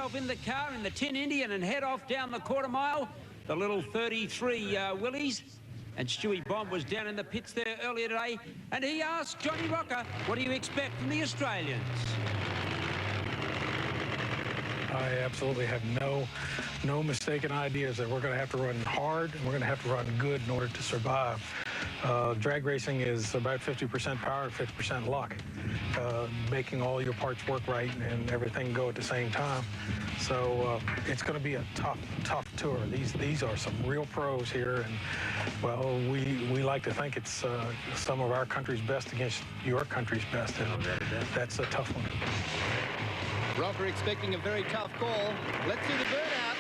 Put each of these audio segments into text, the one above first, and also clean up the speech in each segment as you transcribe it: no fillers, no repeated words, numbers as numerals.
himself in the car in the Tin Indian and head off down the quarter mile. The little 33 Willies. And Stewie Bond was down in the pits there earlier today. And he asked Johnny Rocker, what do you expect from the Australians? I absolutely have no mistaken ideas that we're going to have to run hard and we're going to have to run good in order to survive. Drag racing is about 50% power, 50% luck, making all your parts work right and everything go at the same time. So it's going to be a tough tour. These are some real pros here, and well, we like to think it's some of our country's best against your country's best, and that's a tough one. Rocker expecting a very tough call. Let's see the burnout.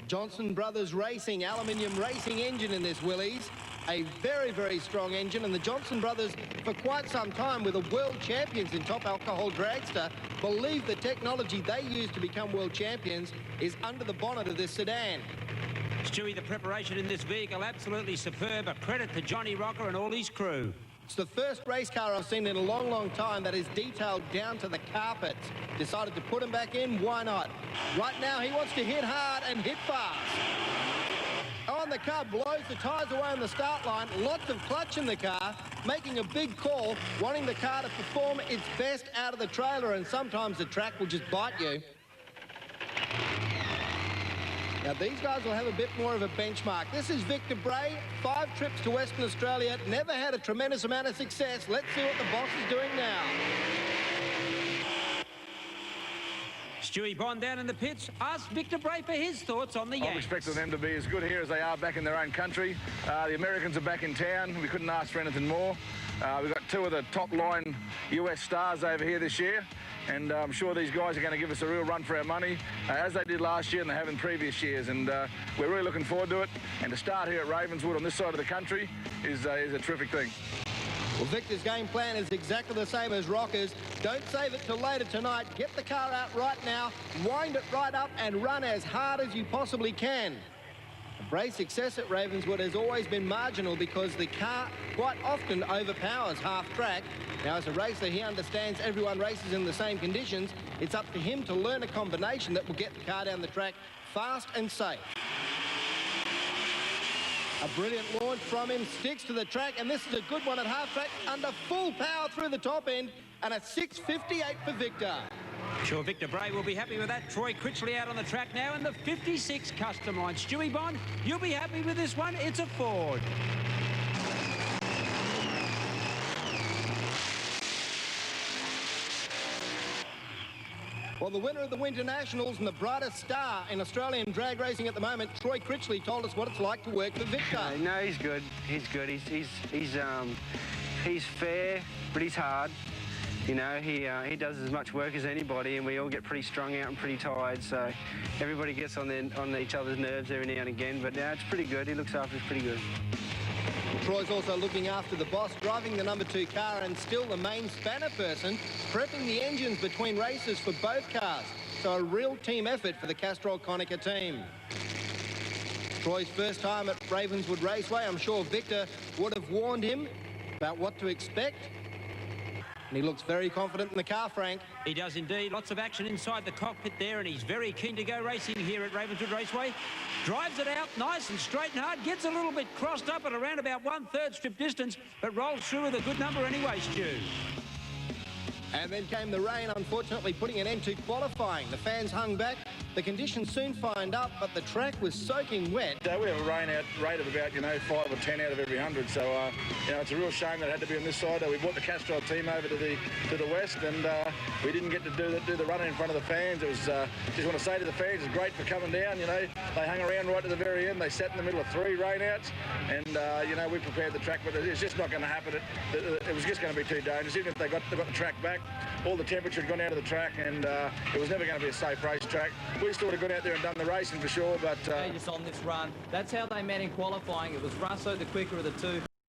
Johnson Brothers Racing, aluminium racing engine in this Willys. A very, very strong engine, and the Johnson Brothers, for quite some time, were the world champions in top alcohol dragster, believe the technology they use to become world champions is under the bonnet of this sedan. Stewie, the preparation in this vehicle, absolutely superb. A credit to Johnny Rocker and all his crew. It's the first race car I've seen in a long, long time that is detailed down to the carpets. Decided to put him back in, why not? Right now, he wants to hit hard and hit fast. On the car, blows the tyres away on the start line. Lots of clutch in the car, making a big call, wanting the car to perform its best out of the trailer, and sometimes the track will just bite you. Now, these guys will have a bit more of a benchmark. This is Victor Bray, 5 trips to Western Australia, never had a tremendous amount of success. Let's see what the boss is doing now. Stewie Bond down in the pits asked Victor Bray for his thoughts on the Yanks. I'm expecting them to be as good here as they are back in their own country. The Americans are back in town. We couldn't ask for anything more. We've got 2 of the top-line US stars over here this year, and I'm sure these guys are going to give us a real run for our money, as they did last year and they have in previous years, and we're really looking forward to it. And to start here at Ravenswood on this side of the country is a terrific thing. Well, Victor's game plan is exactly the same as Rocker's. Don't save it till later tonight. Get the car out right now, wind it right up, and run as hard as you possibly can. Bray's success at Ravenswood has always been marginal because the car quite often overpowers half track. Now, as a racer, he understands everyone races in the same conditions. It's up to him to learn a combination that will get the car down the track fast and safe. A brilliant launch from him, sticks to the track, and this is a good one at half track, under full power through the top end, and a 6.58 for Victor. Sure, Victor Bray will be happy with that. Troy Critchley out on the track now in the 56 custom line. Stewie Bond, you'll be happy with this one. It's a Ford. Well, the winner of the Winter Nationals and the brightest star in Australian drag racing at the moment, Troy Critchley, told us what it's like to work for Victor. No, he's good. He's good. He's fair, but he's hard. You know, he does as much work as anybody, and we all get pretty strung out and pretty tired. So everybody gets on each other's nerves every now and again. But now it's pretty good. He looks after us pretty good. Troy's also looking after the boss, driving the number 2 car, and still the main spanner person, prepping the engines between races for both cars. So a real team effort for the Castrol Konica team. Troy's first time at Ravenswood Raceway. I'm sure Victor would have warned him about what to expect. And he looks very confident in the car, Frank. He does indeed. Lots of action inside the cockpit there, and he's very keen to go racing here at Ravenswood Raceway. Drives it out nice and straight and hard. Gets a little bit crossed up at around about 1/3 strip distance, but rolls through with a good number anyway, Stu. And then came the rain, unfortunately putting an end to qualifying. The fans hung back. The conditions soon fined up, but the track was soaking wet. We have a rain out rate of about, 5 or 10 out of every 100. So, it's a real shame that it had to be on this side. We brought the Castrol team over to the west, and we didn't get to do the running in front of the fans. It was just want to say to the fans, it's great for coming down. They hung around right to the very end. They sat in the middle of 3 rainouts, and we prepared the track, but it's just not going to happen. It was just going to be too dangerous. Even if they got the track back, all the temperature had gone out of the track, and it was never going to be a safe race track. We still would have gone out there and done the racing for sure, but... Just on this run, that's how they met in qualifying. It was Russo, the quicker of the 2.